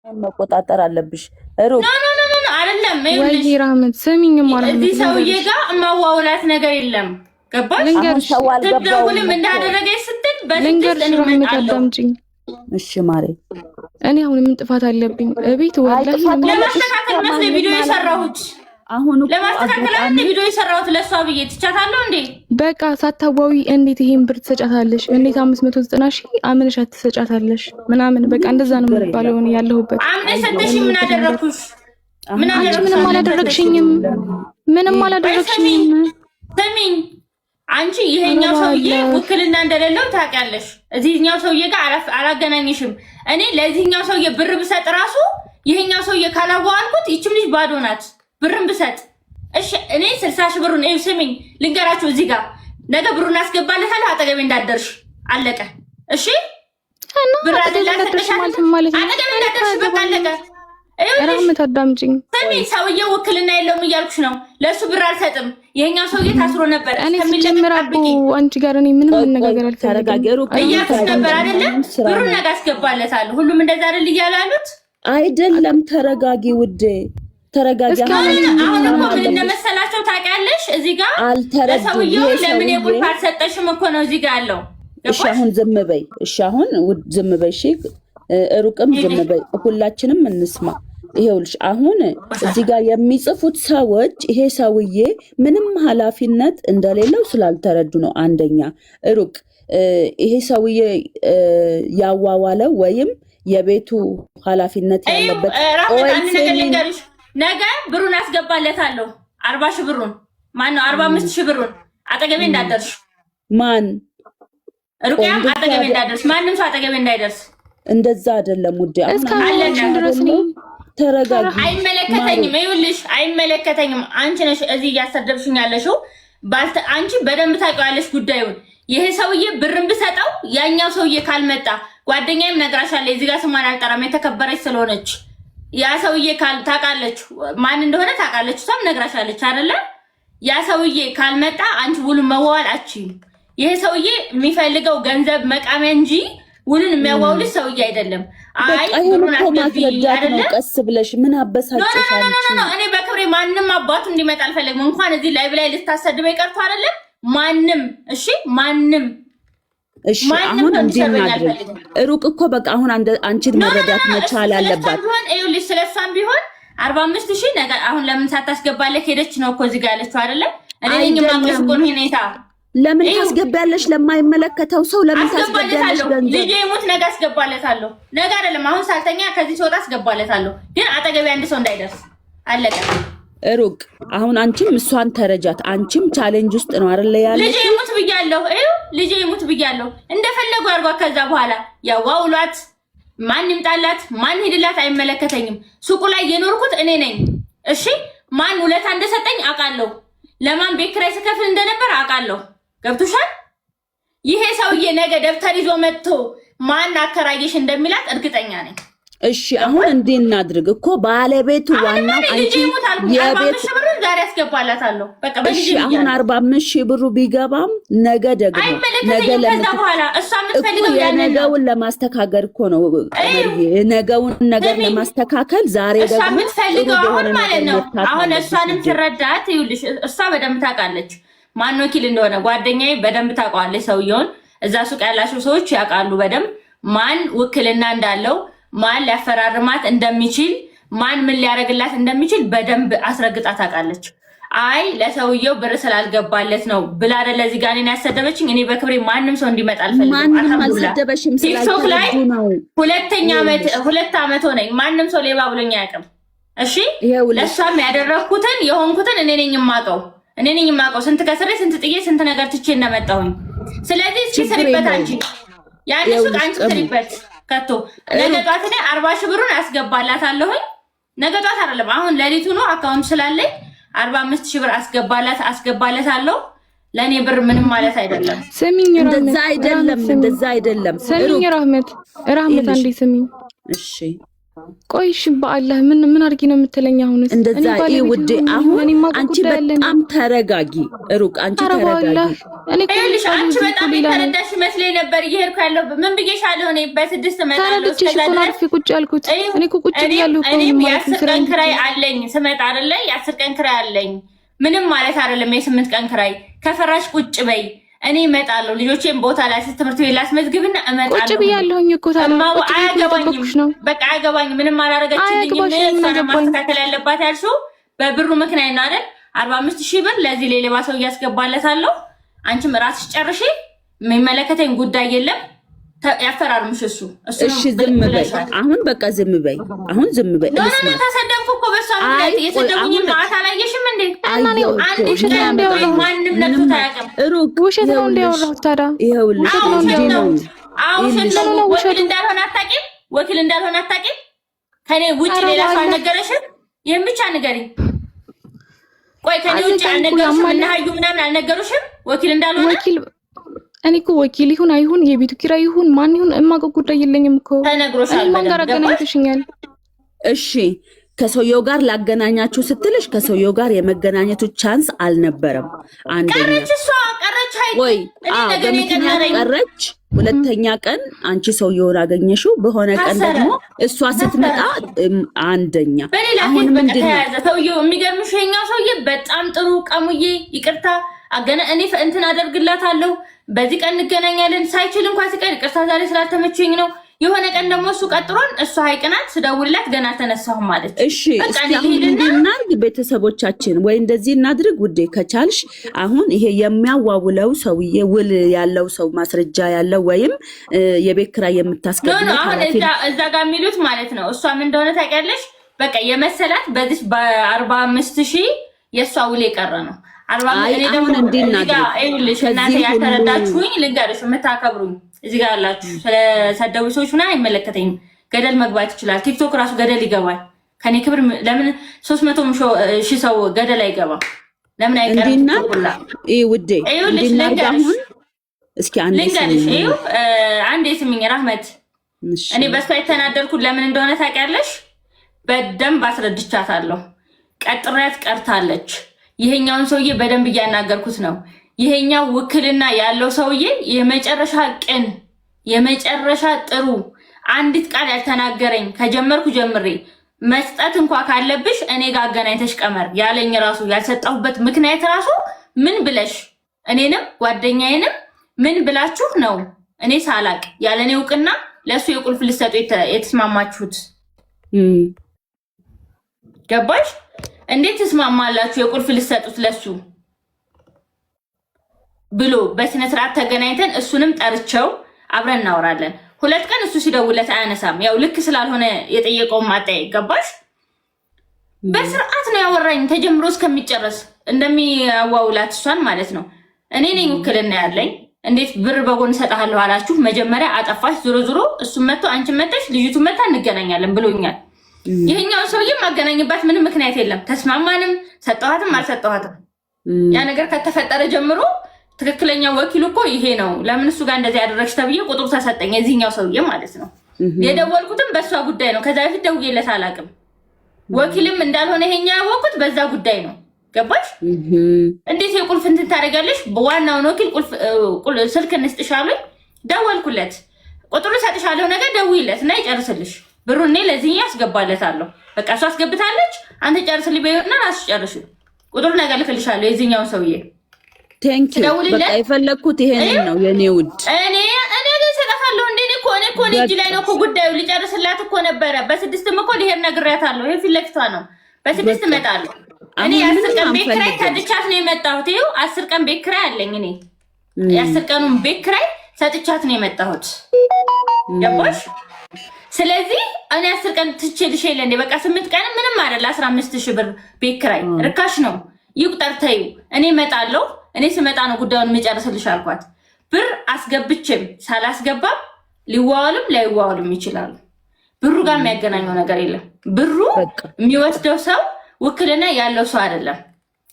መቆጣጠር አለብሽ ሩቅ ኖ አይደለም። ወይ ራህመት ሰሚኝ ማለት እዚህ ሰውዬ ጋር ማዋውላት ነገር የለም። ገባሽ? ትደውልም እንዳደረገች ስትል ልንገርሽ ራህመት አዳምጪኝ እሺ ማሬ። እኔ አሁን ምን ጥፋት አለብኝ? እቤት ወላሂ ለማስተካከል መስለ ቪዲዮ የሰራሁት አሁን ለማስተካከል አንድ ቪዲዮ የሰራሁት ለሷ ብዬ ትቻታለሁ እንዴ? በቃ ሳታዋዊ እንዴት ይሄን ብር ትሰጫታለሽ? እንዴት 590 ሺህ አምነሽ አትሰጫታለሽ? ምናምን በቃ እንደዛ ነው የሚባለው። እኔ ያለሁበት አምነሽ ሰጥሽ ምን አደረኩሽ? ምንም አላደረግሽኝም። ምንም አላደረግሽኝም። ስሚኝ አንቺ ይሄኛው ሰውዬ ውክልና እንደሌለው ታውቂያለሽ። እዚህኛው ሰውዬ ጋር አላገናኝሽም። እኔ ለዚህኛው ሰውዬ ብር ብሰጥ ራሱ ይሄኛው ሰውዬ ካላዋልኩት ይችም ልጅ ባዶ ናት። ብርን ብሰጥ እሺ እኔ 60 ሺህ ብሩን ስሚኝ ልንገራችሁ እዚህ ጋር ነገ ብሩን አስገባለታለሁ። አጠገቤ እንዳደርሽ አለቀ። እሺ ብር አደረግሽ ማለት አጠገቤ እንዳደርሽ በቃ አለቀ። ራህመት አዳምጪኝ። ስሚኝ ሰውዬው ውክልና የለውም እያልኩሽ ነው። ለሱ ብር አልሰጥም። ይሄኛው ሰውዬ ታስሮ ነበር። እኔ ሲጀምራቡ አንቺ ጋር እኔ ምንም መነጋገር አልተረጋገሩ እያልኩሽ ነበር አይደለ? ብሩን ነገ አስገባለታለሁ። ሁሉም እንደዛ አይደል እያሉ ያሉት? አይደለም ተረጋጊ ውዴ ተረጋጊ። አሁን እኮ ምን እንደመሰላቸው ታውቂያለሽ? እዚህ ጋር ለሰውዬው ለምን የቁልፍ አልሰጠሽም እኮ ነው እዚህ ጋር ያለው። እሺ አሁን ዝም በይ። እሺ አሁን ዝም በይ። እሺ ሩቅም ዝም በይ። ሁላችንም እንስማ። ይሄውልሽ አሁን እዚህ ጋር የሚጽፉት ሰዎች ይሄ ሰውዬ ምንም ኃላፊነት እንደሌለው ስላልተረዱ ነው። አንደኛ ሩቅ ይሄ ሰውዬ ያዋዋለው ወይም የቤቱ ኃላፊነት ያለበት ነገ ብሩን አስገባለታለሁ። 40 ሺህ ብሩን ማነው 45 ሺህ ብሩን አጠገቤ እንዳደርሽ ማን ሩቅያም አጠገቤ እንዳደርሽ ማንም ሰው አጠገቤ እንዳይደርስ። እንደዛ አይደለም ውዴ አሁን ድረስ ነው። ተረጋጊ። አይመለከተኝም። ይኸውልሽ አይመለከተኝም። አንቺ ነሽ እዚህ እያሰደብሽኝ ያለሽው። አንቺ በደንብ ታውቂዋለሽ ጉዳዩን። ይሄ ሰውዬ ብርን ብሰጠው ያኛው ሰውዬ ካልመጣ ጓደኛዬም ነግራሻለች። እዚህ ጋር ስሟን አልጠራም የተከበረች ስለሆነች ያ ሰውዬ ታውቃለች፣ ማን እንደሆነ ታውቃለች። እሷም ነግራሻለች አይደለ? ያ ሰውዬ ካልመጣ አንቺ ውሉን መዋዋል አትችይም። ይሄ ሰውዬ የሚፈልገው ገንዘብ መቃሚያ እንጂ ውልን የሚያዋውልሽ ሰውዬ አይደለም። አይ ብሩን አስገቢ አይደለ? ቀስ ብለሽ ምን አበሳጭሽ? እኔ በክብሬ ማንም አባቱ እንዲመጣ አልፈልግም። እንኳን እዚህ ላይቭ ላይ ልታሰድበኝ ቀርቶ አይደለ? ማንም እሺ ማንም እሺ አሁን እንድናድርግ ሩቅ እኮ በቃ አሁን አንቺን መረዳት መቻል አለባት። ይኸውልሽ ስለሷም ቢሆን 45 ሺህ ነገር አሁን ለምን ሳታስገባለህ ሄደች ነው እኮ እዚህ ጋር ያለችው አይደለ? እኔ ነኝ ማቀስ ቆን ሁኔታ ለምን ታስገባለሽ? ለማይመለከተው ሰው ለምን ታስገባለሽ? ልጄ ይሙት ነገ አስገባለታለሁ። ነገ አይደለም አሁን ሳልተኛ ከዚህ ሲወጣ አስገባለታለሁ። ግን አጠገቤ አንድ ሰው እንዳይደርስ አለቀ። ሩቅ አሁን አንቺም እሷን ተረጃት። አንቺም ቻሌንጅ ውስጥ ነው አይደለ ያለሽ? ልጄ ይሙት ብያለሁ። ልጄ ይሙት ብያለሁ። እንደፈለጉ አድርጓ። ከዛ በኋላ ያዋውሏት፣ ማን ይምጣላት፣ ማን ሄድላት አይመለከተኝም። ሱቁ ላይ የኖርኩት እኔ ነኝ። እሺ ማን ውለታ እንደሰጠኝ አውቃለሁ። ለማን ቤት ኪራይ ስከፍል እንደነበር አውቃለሁ። ገብቶሻል? ይሄ ሰውዬ ነገ ደብተር ይዞ መጥቶ ማን አከራየሽ እንደሚላት እርግጠኛ ነኝ። እሺ አሁን እንዴ እናድርግ እኮ ባለቤቱ ዋናው አንቺ የቤት ዛሬ አስገባላታለሁ። በቃ እሺ አሁን 45 ሺህ ብሩ ቢገባም ነገ ደግሞ ነገ ነገውን ለማስተካከል እኮ ነው። ነገውን ነገር ለማስተካከል ዛሬ ደግሞ የምትፈልገው አሁን ማለት ነው። አሁን እሷንም ትረዳት። ይኸውልሽ እሷ በደንብ ታውቃለች ማን ወኪል እንደሆነ። ጓደኛዬ በደንብ ታውቃለች ሰውየውን። እዛ ሱቅ ያላቸው ሰዎች ያውቃሉ በደንብ ማን ውክልና እንዳለው፣ ማን ሊያፈራርማት እንደሚችል፣ ማን ምን ሊያደርግላት እንደሚችል በደንብ አስረግጣ ታውቃለች። አይ ለሰውየው ብር ስላልገባለት ነው ብላ አይደል እዚህ ጋር እኔን ያሰደበችኝ። እኔ በክብሬ ማንም ሰው እንዲመጣ አልፈልግም። ማንም አልሰደበሽም። ቲክቶክ ላይ ሁለት ዓመት ሆነኝ። ማንም ሰው ሌባ ብሎኝ አያውቅም። እሺ ለሷም ያደረኩትን የሆንኩትን እኔ ነኝ የማውቀው። ስንት ከስሬ ስንት ጥዬ ስንት ነገር ትቼ እንደመጣሁኝ። ስለዚህ እስኪ ስሪበት አንቺ ያን ሱቅ አንቺ ስሪበት ከቶ ነገ ጧት እኔ 40 ሺህ ብሩን አስገባላታለሁኝ። ነገ ጧት አይደለም አሁን ሌሊቱ ነው አካውንት ስላለኝ 45 ሺህ ብር አስገባለታለሁ። ለኔ ብር ምንም ማለት አይደለም። ስሚኝ እንደዛ አይደለም። ስሚኝ ራህመት አንዴ ስሚኝ። እሺ ቆይሽ በአላህ ምን አድርጊ ነው የምትለኝ? አሁንስ እንደዛ ውዴ፣ አሁን አንቺ በጣም ተረጋጊ። ሩቅ አንቺ ተረጋጊ። እኔ እኮ አንቺ በጣም ተረዳሽ መስለኝ ነበር እየሄድኩ ያለው። ምን ብዬሻለሁ? እኔ በ6 እመጣለሁ። ተረድቼሽ ቁጭ ያልኩት እኔ እኮ ቁጭ ያለሁ እኮ እኔም የ10 ቀን ክራይ አለኝ ስመጣ አይደለ? የ10 ቀን ክራይ አለኝ። ምንም ማለት አይደለም። የ8 ቀን ክራይ ከፈራሽ ቁጭ በይ። እኔ እመጣለሁ። ልጆቼን ቦታ ላይ ትምህርት ቤት ላስመዝግብና እመጣለሁ። ቁጭ ብያለሁኝ እኮ አያገባኝም። በቃ አያገባኝም። ምንም አላረገችልኝም። ማስተካከል ያለባት ያልሽው በብሩ ምክንያት ነው አይደል? 45,000 ብር ለዚህ ሌባ ሰው እያስገባለታለሁ። አንቺም ራስሽ ጨርሺ። የሚመለከተኝ ጉዳይ የለም። ያፈራርምሽ እሱ። እሺ ዝም በይ አሁን፣ በቃ ዝም በይ አሁን፣ ዝም በይ። ለምን ተሰደብኩ እኮ በሷ ምክንያት። የሰደቡኝ ማታ አላየሽም እንዴ? ማንም ነክቶት አያውቅም። ውሸት ነው እንዲያወራሁት ታዲያ። ይኸውልሽ ውሸት ነው። ወኪል እንዳልሆነ አታውቂም? ወኪል እንዳልሆነ አታውቂም? ከኔ ውጭ ሌላ ሰው አልነገረሽም? ይህን ብቻ ንገሪኝ። ቆይ ከኔ ውጭ አልነገሩሽም? እና ሀዩ ምናምን አልነገሩሽም ወኪል እንዳልሆነ? እኔ እኮ ወኪል ይሁን አይሁን የቤቱ ኪራይ ይሁን ማን ይሁን እማውቀው ጉዳይ የለኝም እኮ። ተነግሮሻል። ማን ጋር አገናኝተሽኛል? እሺ ከሰውየው ጋር ላገናኛችሁ ስትልሽ ከሰውየው ጋር የመገናኘቱ ቻንስ አልነበረም። አንደኛ ቀረች፣ እሷ ቀረች። ወይ በምክንያት ቀረች። ሁለተኛ ቀን አንቺ ሰውየውን አገኘሽው፣ በሆነ ቀን ደግሞ እሷ ስትመጣ አንደኛ። በሌላ ፊት በተያያዘ ሰውየው የሚገርምሽ የኛው ሰውዬ በጣም ጥሩ ቀሙዬ፣ ይቅርታ እኔ እንትን አደርግላታለሁ በዚህ ቀን እንገናኛለን ሳይችል እንኳን ሲቀር ይቅርታ ዛሬ ስላልተመቸኝ ነው። የሆነ ቀን ደግሞ እሱ ቀጥሮን እሱ ሀይቅናት ስደውልላት ገና አልተነሳሁም ማለት። እሺ እስቲ አሁን እናድርግ ቤተሰቦቻችን፣ ወይ እንደዚህ እናድርግ ውዴ ከቻልሽ። አሁን ይሄ የሚያዋውለው ሰውዬ ውል ያለው ሰው ማስረጃ ያለው ወይም የቤት ኪራይ የምታስቀምጠው አሁን እዛ ጋር የሚሉት ማለት ነው። እሷ ምን እንደሆነ ታውቂያለሽ? በቃ የመሰላት በዚህ በ45,000 የእሷ ውል የቀረ ነው። አሁን እንዲናይልሽ እናንተ ያልተረዳችሁኝ ልንገርሽ፣ የምታከብሩኝ እዚህ ጋር ያላችሁ ስለሰደቡ ሰዎች ምናምን አይመለከተኝም። ገደል መግባት ይችላል። ቲክቶክ ራሱ ገደል ይገባል። ከኔ ክብር ለምን 300,000 ሰው ገደል አይገባም? ለምን አይቀርም? ውዴ ልንገርሽ፣ እስኪ አንዴ ስሚኝ ራህመት። እኔ በሷ የተናደርኩት ለምን እንደሆነ ታውቂያለሽ? በደንብ አስረድቻታለሁ። ቀጥሬያት ቀርታለች። ይሄኛውን ሰውዬ በደንብ እያናገርኩት ነው። ይሄኛው ውክልና ያለው ሰውዬ የመጨረሻ ቅን፣ የመጨረሻ ጥሩ፣ አንዲት ቃል ያልተናገረኝ ከጀመርኩ ጀምሬ መስጠት እንኳ ካለብሽ እኔ ጋር አገናኝተሽ ቀመር ያለኝ ራሱ ያልሰጠሁበት ምክንያት ራሱ ምን ብለሽ እኔንም ጓደኛዬንም ምን ብላችሁ ነው እኔ ሳላቅ ያለኔ እውቅና ለሱ የቁልፍ ልሰጡ የተስማማችሁት? ገባሽ? እንዴት ተስማማላችሁ? የቁልፍ ልሰጡት ለሱ ብሎ በስነ ስርዓት ተገናኝተን እሱንም ጠርቸው አብረን እናወራለን። 2 ቀን እሱ ሲደውለት አያነሳም። ያው ልክ ስላልሆነ የጠየቀው ማጣይ። ገባሽ? በስርዓት ነው ያወራኝ ተጀምሮ እስከሚጨረስ እንደሚያዋውላት እሷን ማለት ነው። እኔ ነኝ ውክልና ያለኝ። እንዴት ብር በጎን ሰጣለሁ አላችሁ? መጀመሪያ አጠፋሽ። ዞሮ ዞሮ እሱ መጥቶ አንቺ መጥተሽ ልጅቱ መጣ እንገናኛለን ብሎኛል። ይሄኛው ሰውዬ ማገናኝባት ምንም ምክንያት የለም። ተስማማንም ሰጠኋትም አልሰጠኋትም ያ ነገር ከተፈጠረ ጀምሮ ትክክለኛ ወኪሉ እኮ ይሄ ነው። ለምን እሱ ጋር እንደዚህ ያደረግሽ ተብዬ ቁጥሩ ተሰጠኝ፣ የዚህኛው ሰውዬ ማለት ነው። የደወልኩትም በሷ ጉዳይ ነው። ከዛ በፊት ደውዬለት አላውቅም። ወኪልም እንዳልሆነ ይሄኛ ያወቅኩት በዛ ጉዳይ ነው። ገባሽ? እንዴት የቁልፍ እንትን ታደርጋለሽ? በዋናውን ወኪል ቁልፍ ስልክ እንስጥሽ አሉኝ። ደወልኩለት። ቁጥሩ ሰጥሻለሁ ነገር ደውይለት እና ይጨርስልሽ ብሩ እኔ ለዚህኛ አስገባለታለሁ። በቃ እሱ አስገብታለች። አንተ ጨርስልኝ በይና ራስሽ ጨርሽ። ቁጥሩ ነገር ልክልሻለሁ የዚህኛውን ሰውዬ። ቴንክ ዩ። በቃ የፈለኩት ይሄንን ነው የኔ ውድ። እኔ ግን ሰጣታለሁ እንዴ? እኔ እጅ ላይ ነው እኮ ጉዳዩ። ሊጨርስላት እኮ ነበረ። በ6 እኮ ልሄድ ነግሬያታለሁ። ይሄ ፊት ለፊቷ ነው። በ6 እመጣለሁ። እኔ 10 ቀን ቤት ኪራይ ሰጥቻት ነው የመጣሁት። ይኸው 10 ቀን ቤት ኪራይ አለኝ። እኔ የ10 ቀኑን ቤት ኪራይ ሰጥቻት ነው የመጣሁት። ገባሽ? ስለዚህ እኔ 10 ቀን ትችልሽ የለ እንዴ? በቃ 8 ቀን ምንም አይደል። 15,000 ብር ቤት ኪራይ ርካሽ ነው። ይቁጠር ተይው። እኔ እመጣለሁ። እኔ ስመጣ ነው ጉዳዩን የሚጨርስልሽ አልኳት። ብር አስገብቼም ሳላስገባም ሊዋዋልም ላይዋዋልም ይችላሉ። ብሩ ጋር የሚያገናኘው ነገር የለም። ብሩ የሚወስደው ሰው ውክልና ያለው ሰው አይደለም።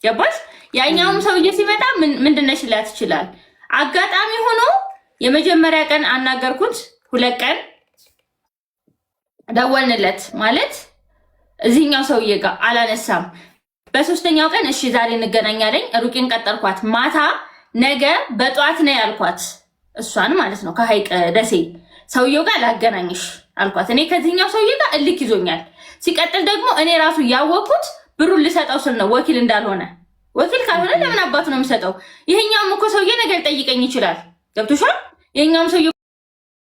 ገባሽ? ያኛውም ሰውዬ ሲመጣ ምንድነሽ ላት ይችላል። አጋጣሚ ሆኖ የመጀመሪያ ቀን አናገርኩት። 2 ቀን ደወልንለት ማለት እዚህኛው ሰውዬ ጋር አላነሳም። በሶስተኛው ቀን እሺ ዛሬ እንገናኛለን። ሩቂን ቀጠርኳት። ማታ ነገ በጧት ነው ያልኳት፣ እሷን ማለት ነው ከሀይቅ ደሴ ሰውየው ጋር ላገናኝሽ አልኳት። እኔ ከዚህኛው ሰውዬ ጋር እልክ ይዞኛል። ሲቀጥል ደግሞ እኔ ራሱ ያወቅኩት ብሩን ልሰጠው ስል ነው፣ ወኪል እንዳልሆነ። ወኪል ካልሆነ ለምን አባቱ ነው የምሰጠው? ይሄኛውም እኮ ሰውዬ ነገር ሊጠይቀኝ ይችላል። ገብቶሻል? ይሄኛውም ሰውዬ